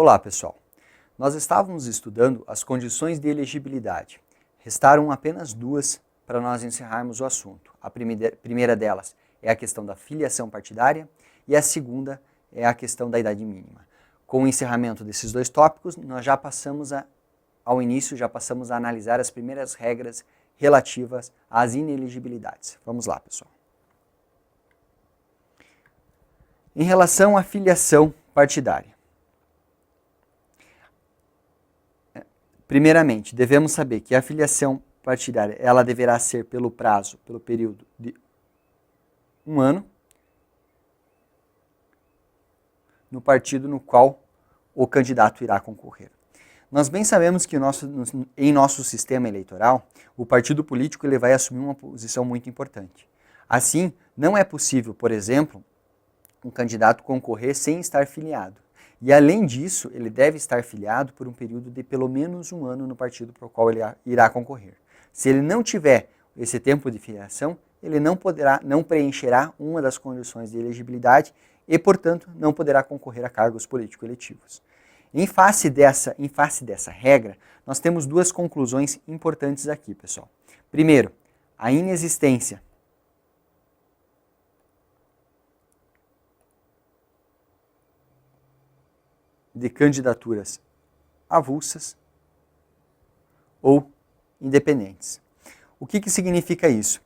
Olá, pessoal. Nós estávamos estudando as condições de elegibilidade. Restaram apenas duas para nós encerrarmos o assunto. A primeira delas é a questão da filiação partidária e a segunda é a questão da idade mínima. Com o encerramento desses dois tópicos, nós já passamos a analisar as primeiras regras relativas às inelegibilidades. Vamos lá, pessoal. Em relação à filiação partidária. Primeiramente, devemos saber que a filiação partidária ela deverá ser pelo período de 1 ano, no partido no qual o candidato irá concorrer. Nós bem sabemos que em nosso sistema eleitoral, o partido político ele vai assumir uma posição muito importante. Assim, não é possível, por exemplo, um candidato concorrer sem estar filiado. E, além disso, ele deve estar filiado por um período de pelo menos 1 ano no partido para o qual ele irá concorrer. Se ele não tiver esse tempo de filiação, ele não preencherá uma das condições de elegibilidade e, portanto, não poderá concorrer a cargos político-eletivos. Em face dessa regra, nós temos duas conclusões importantes aqui, pessoal. Primeiro, a inexistência de candidaturas avulsas ou independentes. O que significa isso?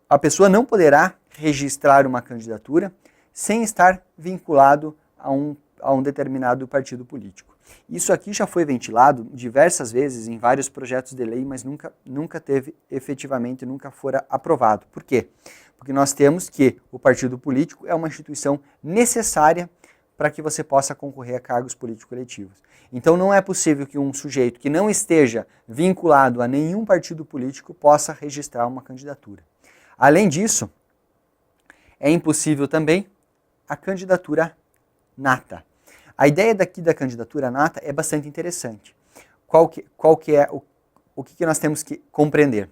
A pessoa não poderá registrar uma candidatura sem estar vinculado a um determinado partido político. Isso aqui já foi ventilado diversas vezes em vários projetos de lei, mas nunca teve efetivamente, nunca fora aprovado. Por quê? Porque nós temos que o partido político é uma instituição necessária para que você possa concorrer a cargos político-eletivos. Então não é possível que um sujeito que não esteja vinculado a nenhum partido político possa registrar uma candidatura. Além disso, é impossível também a candidatura nata. A ideia daqui da candidatura nata é bastante interessante. O que nós temos que compreender?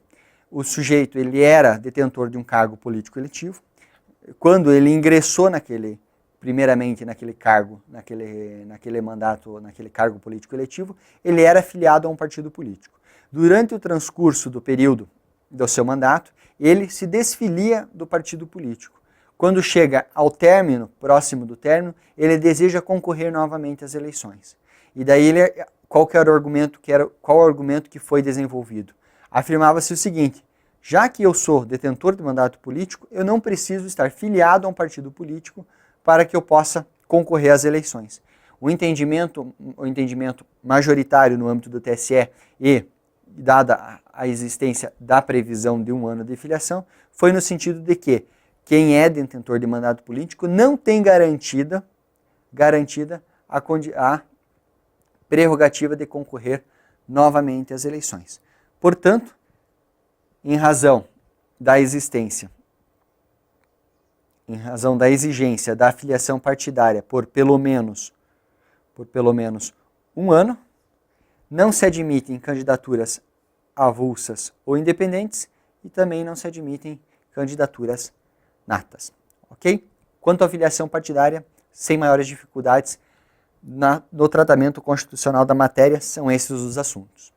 O sujeito era detentor de um cargo político-eletivo. Quando ele ingressou primeiramente naquele cargo, naquele mandato, naquele cargo político-eletivo, ele era afiliado a um partido político. Durante o transcurso do período do seu mandato, ele se desfilia do partido político. Quando chega ao próximo do término, ele deseja concorrer novamente às eleições. E daí qual o argumento que foi desenvolvido? Afirmava-se o seguinte: já que eu sou detentor de mandato político, eu não preciso estar filiado a um partido político para que eu possa concorrer às eleições. O entendimento majoritário no âmbito do TSE e dada a existência da previsão de 1 ano de filiação, foi no sentido de que quem é detentor de mandato político não tem garantida a prerrogativa de concorrer novamente às eleições. Portanto, em razão da exigência da filiação partidária por pelo menos 1 ano, não se admitem candidaturas avulsas ou independentes e também não se admitem candidaturas natas. Ok? Quanto à filiação partidária, sem maiores dificuldades, no tratamento constitucional da matéria, são esses os assuntos.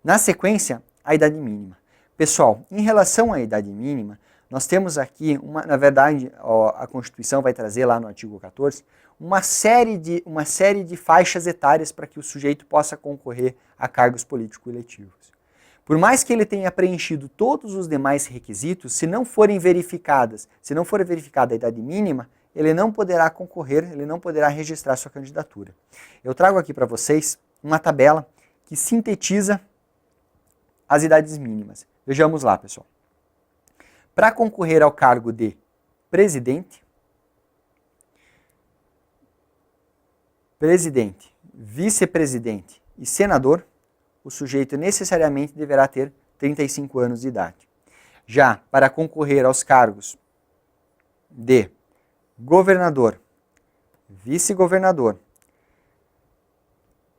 Na sequência, a idade mínima. Pessoal, em relação à idade mínima, nós temos aqui, na verdade, a Constituição vai trazer lá no artigo 14, uma série de faixas etárias para que o sujeito possa concorrer a cargos político-eletivos. Por mais que ele tenha preenchido todos os demais requisitos, se não for verificada a idade mínima, ele não poderá concorrer, ele não poderá registrar sua candidatura. Eu trago aqui para vocês uma tabela que sintetiza as idades mínimas. Vejamos lá, pessoal. Para concorrer ao cargo de presidente, vice-presidente e senador, o sujeito necessariamente deverá ter 35 anos de idade. Já para concorrer aos cargos de governador, vice-governador,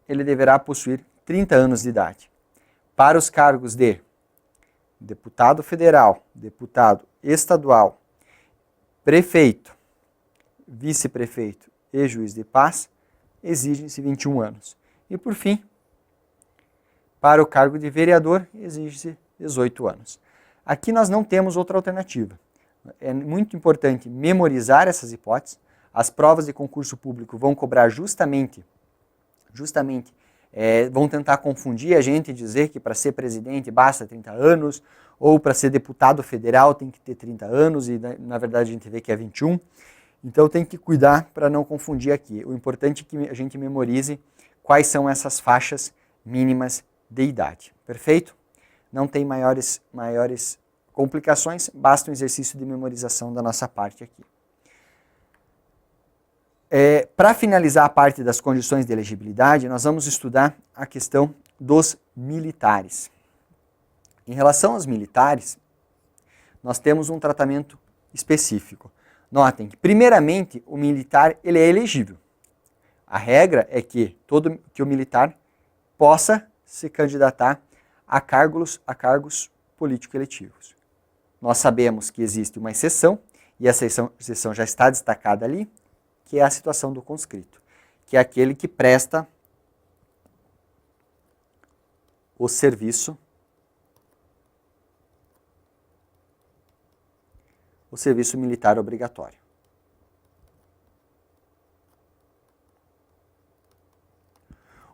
ele deverá possuir 30 anos de idade. Para os cargos de deputado federal, deputado estadual, prefeito, vice-prefeito e juiz de paz, exigem-se 21 anos. E por fim, para o cargo de vereador, exige-se 18 anos. Aqui nós não temos outra alternativa. É muito importante memorizar essas hipóteses. As provas de concurso público vão cobrar justamente vão tentar confundir a gente e dizer que para ser presidente basta 30 anos, ou para ser deputado federal tem que ter 30 anos, e na verdade a gente vê que é 21. Então tem que cuidar para não confundir aqui. O importante é que a gente memorize quais são essas faixas mínimas de idade. Perfeito? Não tem maiores complicações, basta um exercício de memorização da nossa parte aqui. Para finalizar a parte das condições de elegibilidade, nós vamos estudar a questão dos militares. Em relação aos militares, nós temos um tratamento específico. Notem que, primeiramente, o militar ele é elegível. A regra é que o militar possa se candidatar a cargos político-eletivos. Nós sabemos que existe uma exceção, e essa exceção já está destacada ali, que é a situação do conscrito, que é aquele que presta o serviço militar obrigatório.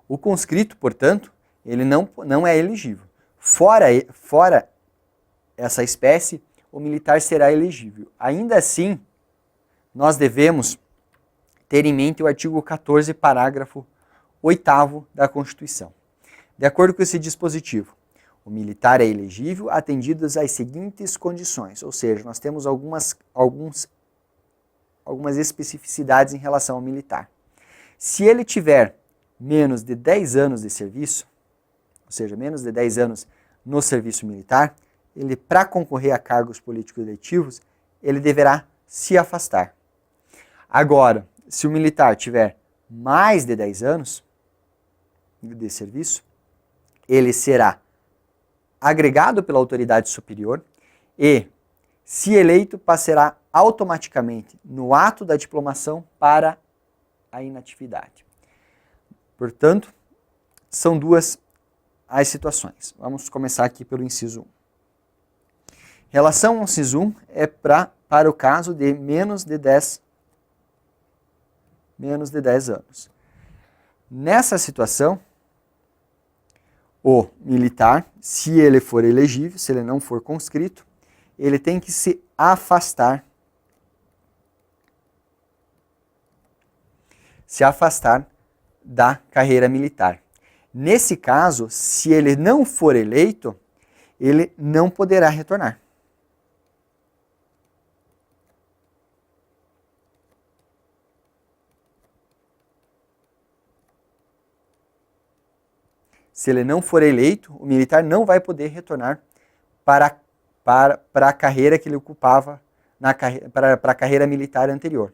O conscrito, portanto, ele não é elegível. Fora essa espécie, o militar será elegível. Ainda assim, nós devemos ter em mente o artigo 14, parágrafo 8º da Constituição. De acordo com esse dispositivo, o militar é elegível atendidas às seguintes condições, ou seja, nós temos algumas especificidades em relação ao militar. Se ele tiver menos de 10 anos de serviço, ou seja, menos de 10 anos no serviço militar, ele, para concorrer a cargos políticos eletivos, ele deverá se afastar. Agora, se o militar tiver mais de 10 anos de serviço, ele será agregado pela autoridade superior e, se eleito, passará automaticamente no ato da diplomação para a inatividade. Portanto, são duas as situações. Vamos começar aqui pelo inciso 1. Em relação ao inciso 1, é para o caso de menos de 10 anos. Nessa situação, o militar, se ele for elegível, se ele não for conscrito, ele tem que se afastar da carreira militar. Nesse caso, se ele não for eleito, ele não poderá retornar. Se ele não for eleito, o militar não vai poder retornar para a carreira que ele ocupava, para a carreira militar anterior.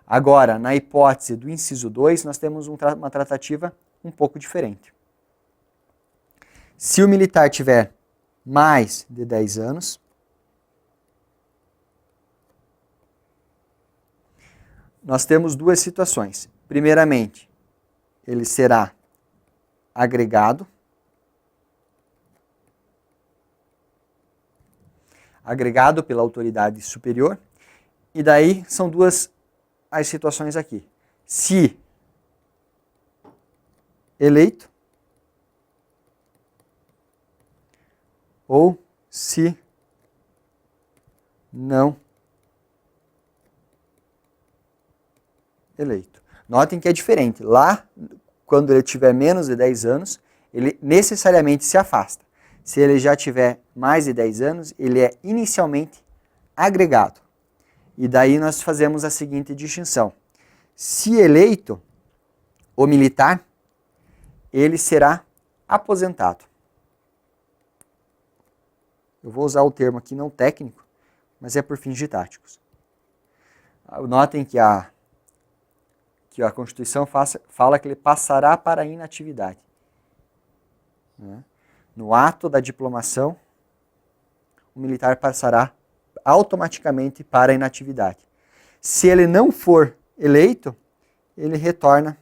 Agora, na hipótese do inciso 2, nós temos uma tratativa um pouco diferente. Se o militar tiver mais de 10 anos, nós temos duas situações. Primeiramente, ele será agregado pela autoridade superior, e daí são duas as situações aqui. Se eleito ou se não eleito. Notem que é diferente. Lá, quando ele tiver menos de 10 anos, ele necessariamente se afasta. Se ele já tiver mais de 10 anos, ele é inicialmente agregado. E daí nós fazemos a seguinte distinção. Se eleito, o militar, ele será aposentado. Eu vou usar o termo aqui não técnico, mas é por fins didáticos. Notem que a Constituição fala que ele passará para a inatividade. No ato da diplomação, o militar passará automaticamente para a inatividade. Se ele não for eleito, ele retorna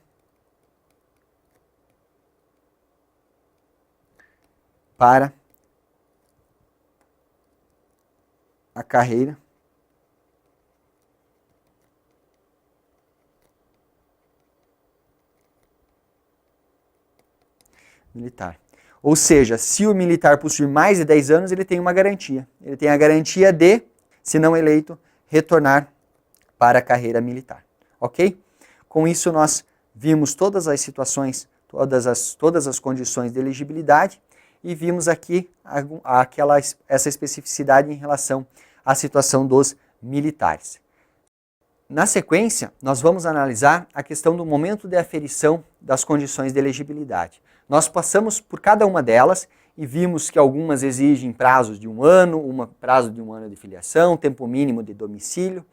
para a carreira militar. Ou seja, se o militar possuir mais de 10 anos, ele tem uma garantia. Ele tem a garantia de, se não eleito, retornar para a carreira militar. Ok? Com isso, nós vimos todas as situações, todas as condições de elegibilidade e vimos aqui essa especificidade em relação à situação dos militares. Na sequência, nós vamos analisar a questão do momento de aferição das condições de elegibilidade. Nós passamos por cada uma delas e vimos que algumas exigem prazos de 1 ano, prazo de 1 ano de filiação, tempo mínimo de domicílio,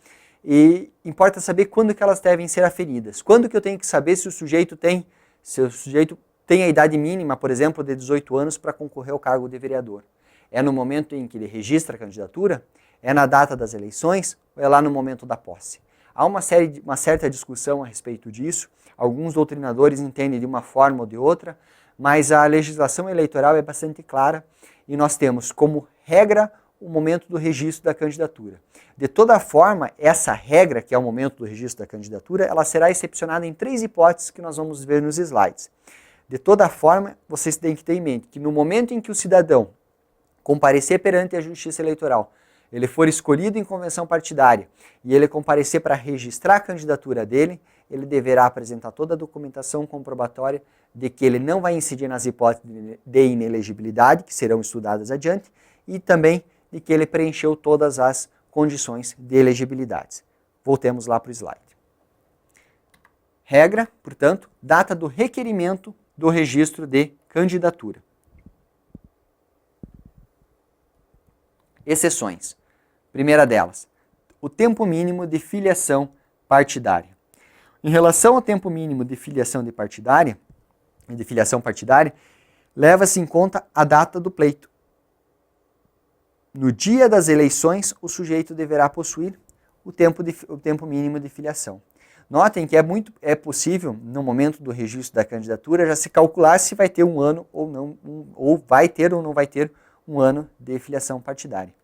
e importa saber quando que elas devem ser aferidas. Quando que eu tenho que saber se o sujeito tem a idade mínima, por exemplo, de 18 anos para concorrer ao cargo de vereador. É no momento em que ele registra a candidatura? É na data das eleições? Ou é lá no momento da posse? Há uma certa discussão a respeito disso. Alguns doutrinadores entendem de uma forma ou de outra, mas a legislação eleitoral é bastante clara e nós temos como regra o momento do registro da candidatura. De toda forma, essa regra, que é o momento do registro da candidatura, ela será excepcionada em 3 hipóteses que nós vamos ver nos slides. De toda forma, vocês têm que ter em mente que no momento em que o cidadão comparecer perante a Justiça Eleitoral, ele for escolhido em convenção partidária e ele comparecer para registrar a candidatura dele, ele deverá apresentar toda a documentação comprobatória de que ele não vai incidir nas hipóteses de inelegibilidade, que serão estudadas adiante, e também de que ele preencheu todas as condições de elegibilidade. Voltemos lá para o slide. Regra, portanto, data do requerimento do registro de candidatura. Exceções. Primeira delas, o tempo mínimo de filiação partidária. Em relação ao tempo mínimo de filiação partidária, leva-se em conta a data do pleito. No dia das eleições, o sujeito deverá possuir o tempo mínimo de filiação. Notem que é possível, no momento do registro da candidatura, já se calcular se vai ter 1 ano ou não, ou vai ter ou não vai ter 1 ano de filiação partidária.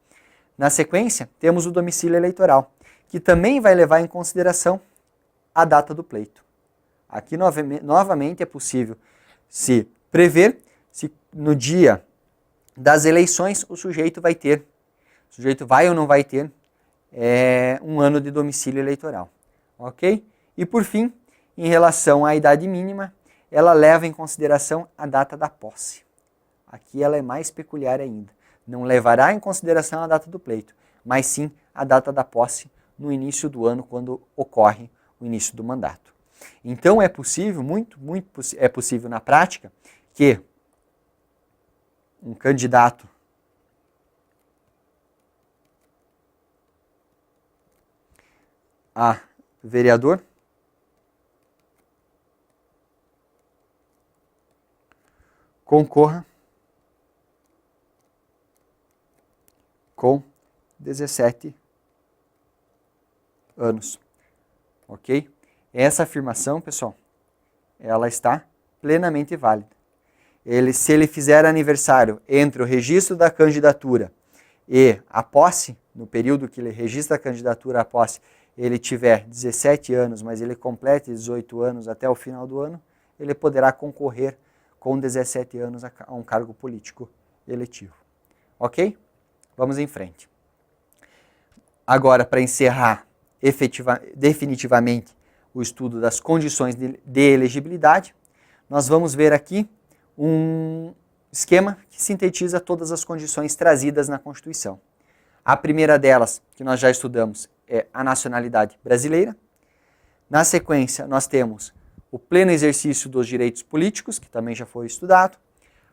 Na sequência, temos o domicílio eleitoral, que também vai levar em consideração a data do pleito. Aqui, novamente, é possível se prever se no dia das eleições o sujeito vai ou não vai ter 1 ano de domicílio eleitoral. Ok? E por fim, em relação à idade mínima, ela leva em consideração a data da posse. Aqui ela é mais peculiar ainda. Não levará em consideração a data do pleito, mas sim a data da posse no início do ano, quando ocorre o início do mandato. Então é possível, é possível na prática, que um candidato a vereador concorra com 17 anos. Ok? Essa afirmação, pessoal, ela está plenamente válida. Se ele fizer aniversário entre o registro da candidatura e a posse, no período que ele registra a candidatura à posse, ele tiver 17 anos, mas ele complete 18 anos até o final do ano, ele poderá concorrer com 17 anos a um cargo político eletivo. Ok? Vamos em frente. Agora, para encerrar definitivamente o estudo das condições de elegibilidade, nós vamos ver aqui um esquema que sintetiza todas as condições trazidas na Constituição. A primeira delas, que nós já estudamos, é a nacionalidade brasileira. Na sequência, nós temos o pleno exercício dos direitos políticos, que também já foi estudado,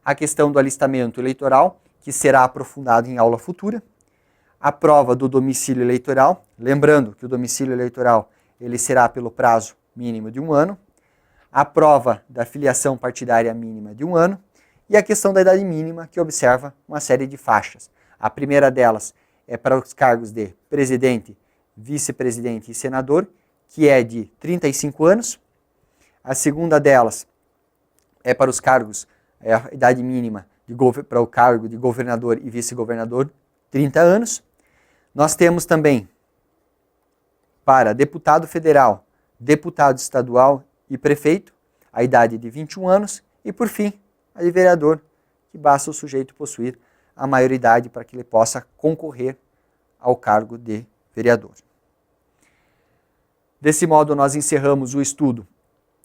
a questão do alistamento eleitoral, que será aprofundado em aula futura, a prova do domicílio eleitoral, lembrando que o domicílio eleitoral ele será pelo prazo mínimo de 1 ano, a prova da filiação partidária mínima de 1 ano e a questão da idade mínima, que observa uma série de faixas. A primeira delas é para os cargos de presidente, vice-presidente e senador, que é de 35 anos. A segunda delas é para os cargos, a idade mínima para o cargo de governador e vice-governador, 30 anos. Nós temos também para deputado federal, deputado estadual e prefeito, a idade de 21 anos. E por fim, a de vereador, que basta o sujeito possuir a maioridade para que ele possa concorrer ao cargo de vereador. Desse modo, nós encerramos o estudo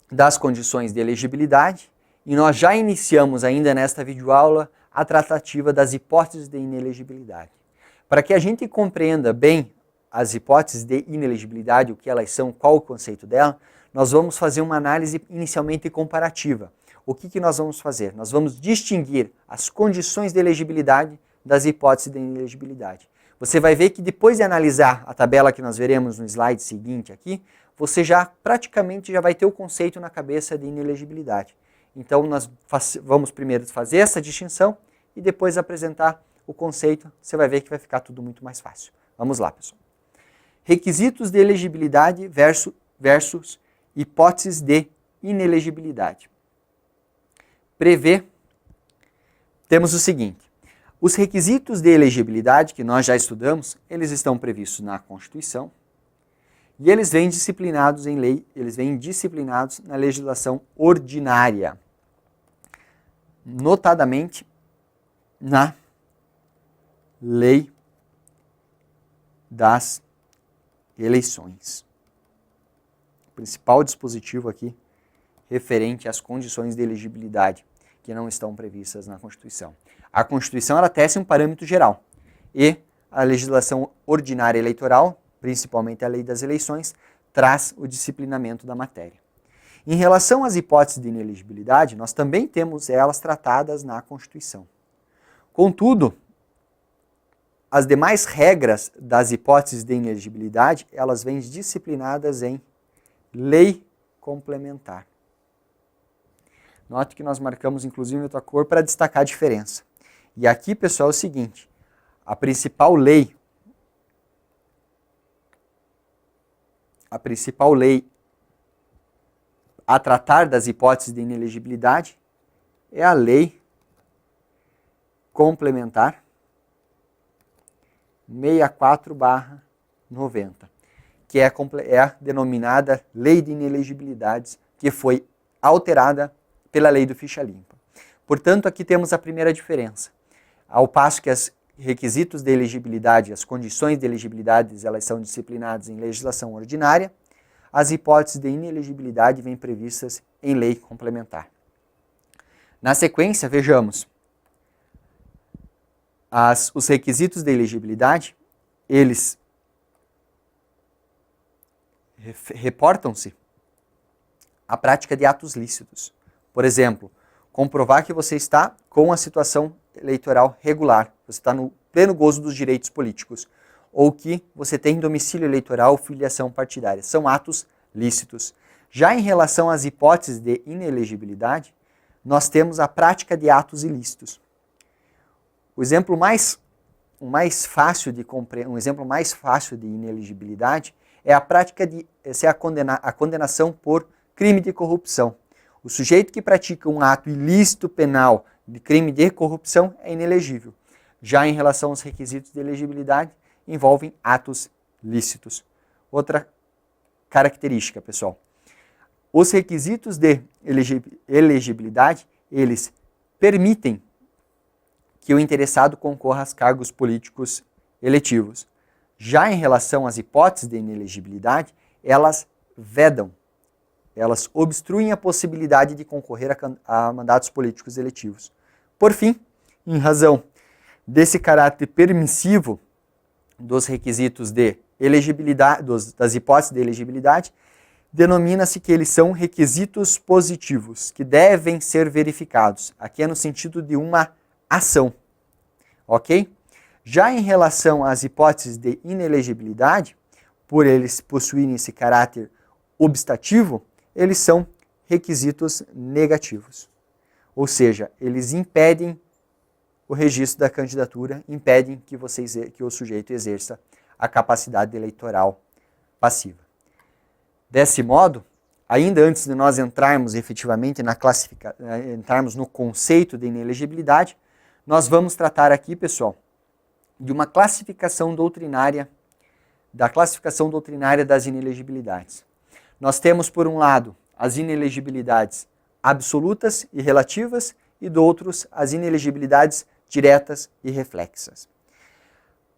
das condições de elegibilidade e nós já iniciamos ainda nesta videoaula a tratativa das hipóteses de inelegibilidade. Para que a gente compreenda bem as hipóteses de inelegibilidade, o que elas são, qual o conceito dela, nós vamos fazer uma análise inicialmente comparativa. O que nós vamos fazer? Nós vamos distinguir as condições de elegibilidade das hipóteses de inelegibilidade. Você vai ver que depois de analisar a tabela que nós veremos no slide seguinte aqui, você já praticamente já vai ter o conceito na cabeça de inelegibilidade. Então nós vamos primeiro fazer essa distinção e depois apresentar o conceito. Você vai ver que vai ficar tudo muito mais fácil. Vamos lá, pessoal. Requisitos de elegibilidade versus hipóteses de inelegibilidade. Temos o seguinte: os requisitos de elegibilidade que nós já estudamos, eles estão previstos na Constituição e eles vêm disciplinados em lei, eles vêm disciplinados na legislação ordinária, notadamente na Lei das Eleições. O principal dispositivo aqui referente às condições de elegibilidade que não estão previstas na Constituição. A Constituição ela tece um parâmetro geral e a legislação ordinária eleitoral, principalmente a Lei das Eleições, traz o disciplinamento da matéria. Em relação às hipóteses de inelegibilidade, nós também temos elas tratadas na Constituição. Contudo, as demais regras das hipóteses de inelegibilidade, elas vêm disciplinadas em lei complementar. Note que nós marcamos inclusive outra cor para destacar a diferença. E aqui, pessoal, é o seguinte: a principal lei a tratar das hipóteses de inelegibilidade é a Lei Complementar 64/90, que é a denominada Lei de Inelegibilidades, que foi alterada pela Lei do Ficha Limpa. Portanto, aqui temos a primeira diferença. Ao passo que os requisitos de elegibilidade, as condições de elegibilidade, elas são disciplinadas em legislação ordinária, as hipóteses de inelegibilidade vêm previstas em lei complementar. Na sequência, vejamos. Os requisitos de elegibilidade, eles reportam-se à prática de atos lícitos. Por exemplo, comprovar que você está com a situação eleitoral regular, você está no pleno gozo dos direitos políticos, ou que você tem domicílio eleitoral ou filiação partidária. São atos lícitos. Já em relação às hipóteses de inelegibilidade, nós temos a prática de atos ilícitos. O exemplo mais fácil de inelegibilidade é a prática de a condenação por crime de corrupção. O sujeito que pratica um ato ilícito penal de crime de corrupção é inelegível. Já em relação aos requisitos de elegibilidade, envolvem atos lícitos. Outra característica, pessoal. Os requisitos de elegibilidade, eles permitem que o interessado concorra a cargos políticos eletivos. Já em relação às hipóteses de inelegibilidade, elas vedam, elas obstruem a possibilidade de concorrer a mandatos políticos eletivos. Por fim, em razão desse caráter permissivo dos requisitos de elegibilidade, das hipóteses de elegibilidade, denomina-se que eles são requisitos positivos, que devem ser verificados. Aqui é no sentido de uma ação, ok? Já em relação às hipóteses de inelegibilidade, por eles possuírem esse caráter obstativo, eles são requisitos negativos. Ou seja, eles impedem o registro da candidatura, impedem que o sujeito exerça a capacidade eleitoral passiva. Desse modo, ainda antes de nós entrarmos efetivamente entrarmos no conceito de inelegibilidade, nós vamos tratar aqui, pessoal, de uma classificação doutrinária, das inelegibilidades. Nós temos, por um lado, as inelegibilidades absolutas e relativas, e do outro, as inelegibilidades diretas e reflexas.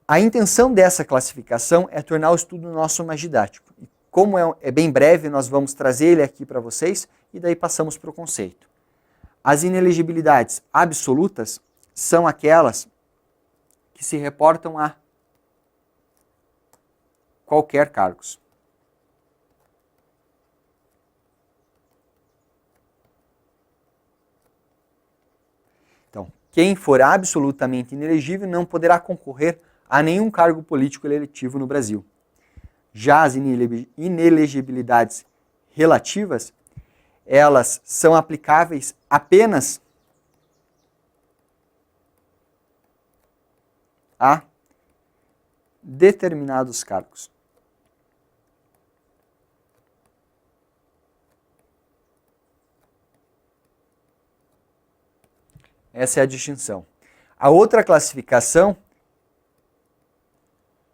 A intenção dessa classificação é tornar o estudo nosso mais didático. E como é bem breve, nós vamos trazer ele aqui para vocês e daí passamos para o conceito. As inelegibilidades absolutas são aquelas que se reportam a qualquer cargos. Então, quem for absolutamente inelegível não poderá concorrer a nenhum cargo político eletivo no Brasil. Já as inelegibilidades relativas, elas são aplicáveis apenas a determinados cargos. Essa é a distinção. A outra classificação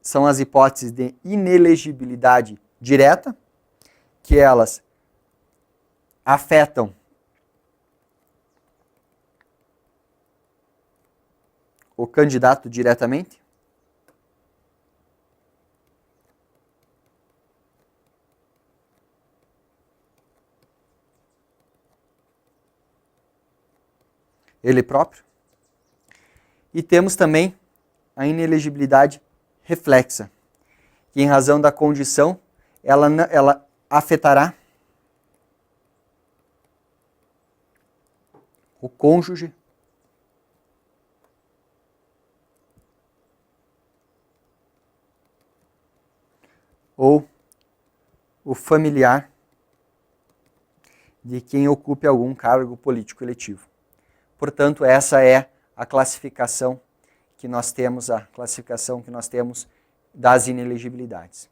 são as hipóteses de inelegibilidade direta, que elas afetam o candidato diretamente. Ele próprio. E temos também a inelegibilidade reflexa, que em razão da condição, ela afetará o cônjuge ou o familiar de quem ocupe algum cargo político eletivo. Portanto, essa é a classificação que nós temos, das inelegibilidades.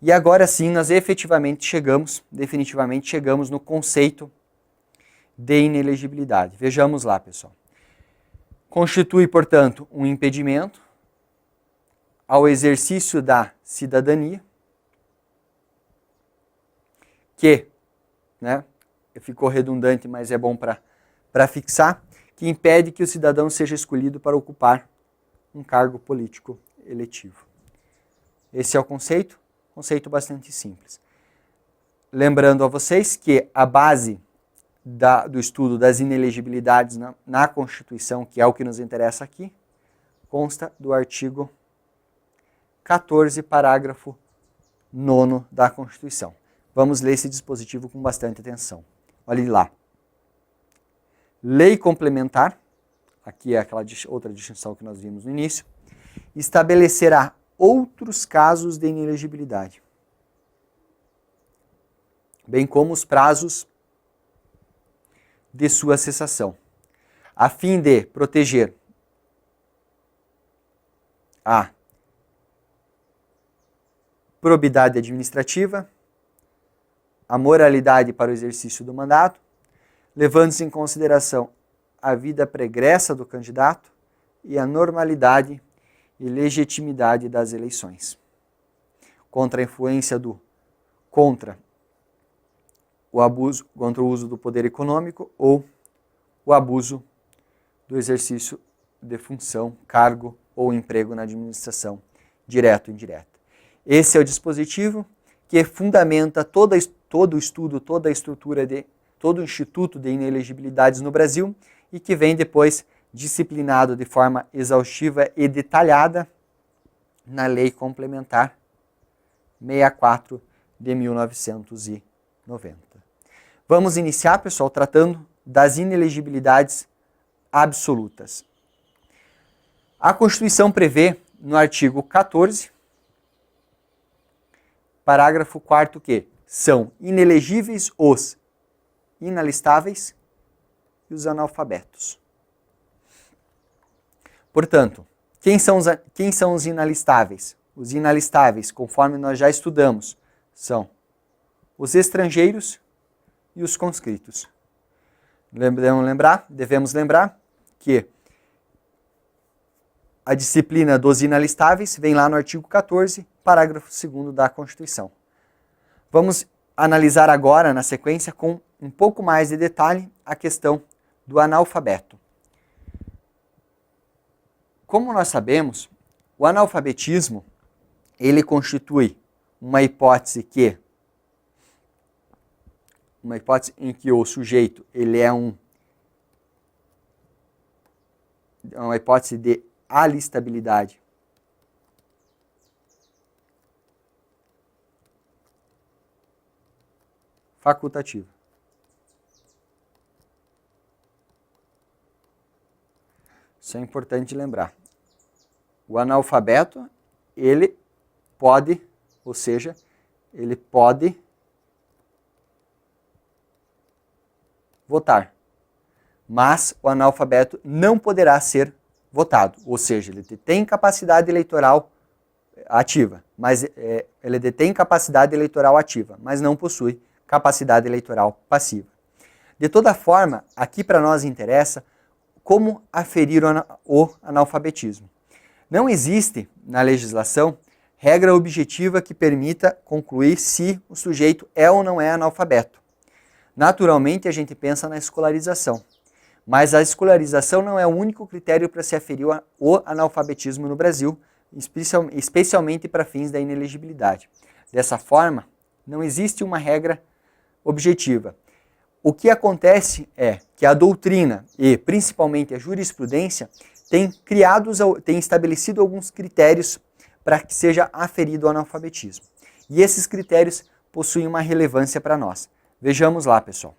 E agora sim, nós definitivamente chegamos no conceito de inelegibilidade. Vejamos lá, pessoal. Constitui, portanto, um impedimento ao exercício da cidadania, que, ficou redundante, mas é bom para fixar, que impede que o cidadão seja escolhido para ocupar um cargo político eletivo. Esse é o conceito bastante simples. Lembrando a vocês que a base do estudo das inelegibilidades na Constituição, que é o que nos interessa aqui, consta do artigo 14, parágrafo 9º da Constituição. Vamos ler esse dispositivo com bastante atenção. Olhe lá. Lei complementar, aqui é aquela outra distinção que nós vimos no início, estabelecerá outros casos de inelegibilidade, bem como os prazos de sua cessação, a fim de proteger a probidade administrativa, a moralidade para o exercício do mandato, levando-se em consideração a vida pregressa do candidato e a normalidade e legitimidade das eleições. Contra a influência contra o uso do poder econômico ou o abuso do exercício de função, cargo ou emprego na administração, direto ou indireta. Esse é o dispositivo que fundamenta todo o estudo, toda a estrutura todo o Instituto de Inelegibilidades no Brasil e que vem depois disciplinado de forma exaustiva e detalhada na Lei Complementar 64 de 1990. Vamos iniciar, pessoal, tratando das inelegibilidades absolutas. A Constituição prevê, no artigo 14, parágrafo 4º, que são inelegíveis os inalistáveis e os analfabetos. Portanto, quem são os inalistáveis? Os inalistáveis, conforme nós já estudamos, são os estrangeiros e os conscritos. Devemos lembrar que a disciplina dos inalistáveis vem lá no artigo 14, parágrafo 2º da Constituição. Vamos analisar agora, na sequência, com um pouco mais de detalhe, a questão do analfabeto. Como nós sabemos, o analfabetismo, ele constitui uma hipótese em que o sujeito ele é uma hipótese de alistabilidade facultativa. Isso é importante lembrar. O analfabeto, ele pode votar, mas o analfabeto não poderá ser votado, ou seja, ele detém capacidade eleitoral ativa, mas ele detém capacidade eleitoral ativa, mas não possui capacidade eleitoral passiva. De toda forma, aqui para nós interessa como aferir o analfabetismo. Não existe na legislação regra objetiva que permita concluir se o sujeito é ou não é analfabeto. Naturalmente, a gente pensa na escolarização, mas a escolarização não é o único critério para se aferir o analfabetismo no Brasil, especialmente para fins da inelegibilidade. Dessa forma, não existe uma regra objetiva. O que acontece é que a doutrina e principalmente a jurisprudência tem estabelecido alguns critérios para que seja aferido o analfabetismo. E esses critérios possuem uma relevância para nós. Vejamos lá, pessoal.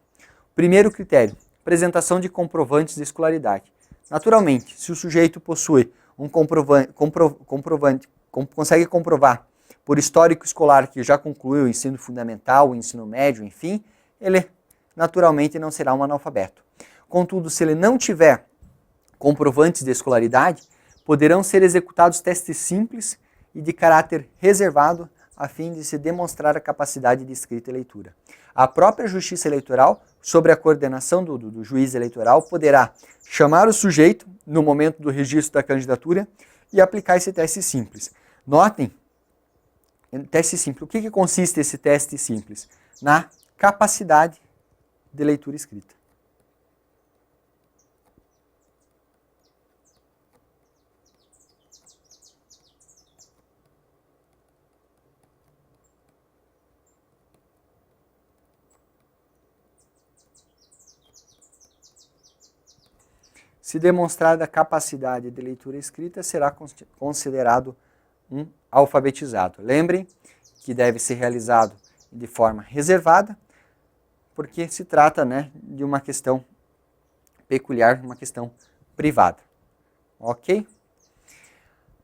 Primeiro critério, apresentação de comprovantes de escolaridade. Naturalmente, se o sujeito possui um consegue comprovar por histórico escolar que já concluiu o ensino fundamental, o ensino médio, enfim, ele naturalmente não será um analfabeto. Contudo, se ele não tiver comprovantes de escolaridade, poderão ser executados testes simples e de caráter reservado a fim de se demonstrar a capacidade de escrita e leitura. A própria Justiça Eleitoral, sob a coordenação do juiz eleitoral, poderá chamar o sujeito no momento do registro da candidatura e aplicar esse teste simples. Notem, teste simples. O que consiste esse teste simples? Na capacidade de leitura e escrita. Se demonstrada a capacidade de leitura e escrita, será considerado um alfabetizado. Lembrem que deve ser realizado de forma reservada, porque se trata, de uma questão peculiar, uma questão privada. Ok?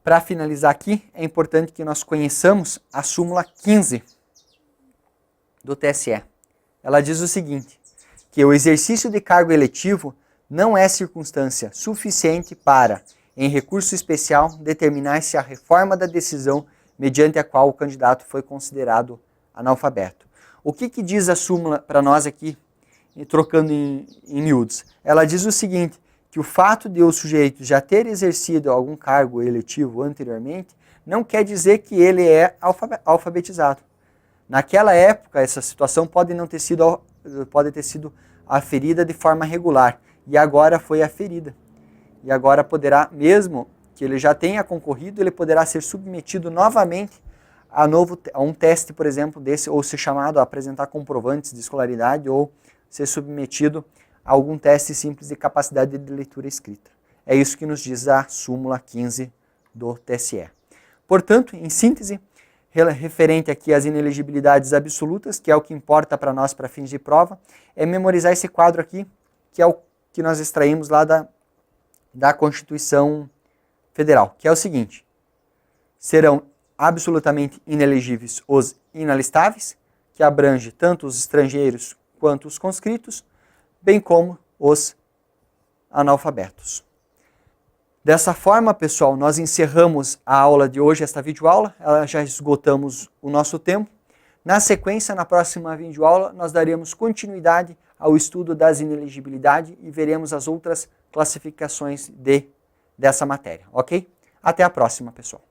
Para finalizar aqui, é importante que nós conheçamos a súmula 15 do TSE. Ela diz o seguinte, que o exercício de cargo eletivo não é circunstância suficiente para, em recurso especial, determinar se a reforma da decisão mediante a qual o candidato foi considerado analfabeto. O que diz a súmula para nós aqui, trocando em miúdos? Ela diz o seguinte, que o fato de o sujeito já ter exercido algum cargo eletivo anteriormente, não quer dizer que ele é alfabetizado. Naquela época, essa situação pode ter sido aferida de forma regular, e agora foi aferida. E agora poderá, mesmo que ele já tenha concorrido, ele poderá ser submetido novamente a um teste, por exemplo, desse, ou ser chamado a apresentar comprovantes de escolaridade, ou ser submetido a algum teste simples de capacidade de leitura e escrita. É isso que nos diz a súmula 15 do TSE. Portanto, em síntese, referente aqui às inelegibilidades absolutas, que é o que importa para nós para fins de prova, é memorizar esse quadro aqui, que é o que nós extraímos lá da Constituição Federal, que é o seguinte: serão absolutamente inelegíveis os inalistáveis, que abrange tanto os estrangeiros quanto os conscritos, bem como os analfabetos. Dessa forma, pessoal, nós encerramos a aula de hoje, esta videoaula, já esgotamos o nosso tempo. Na sequência, na próxima videoaula, nós daremos continuidade ao estudo das inelegibilidades e veremos as outras classificações dessa matéria, ok? Até a próxima, pessoal.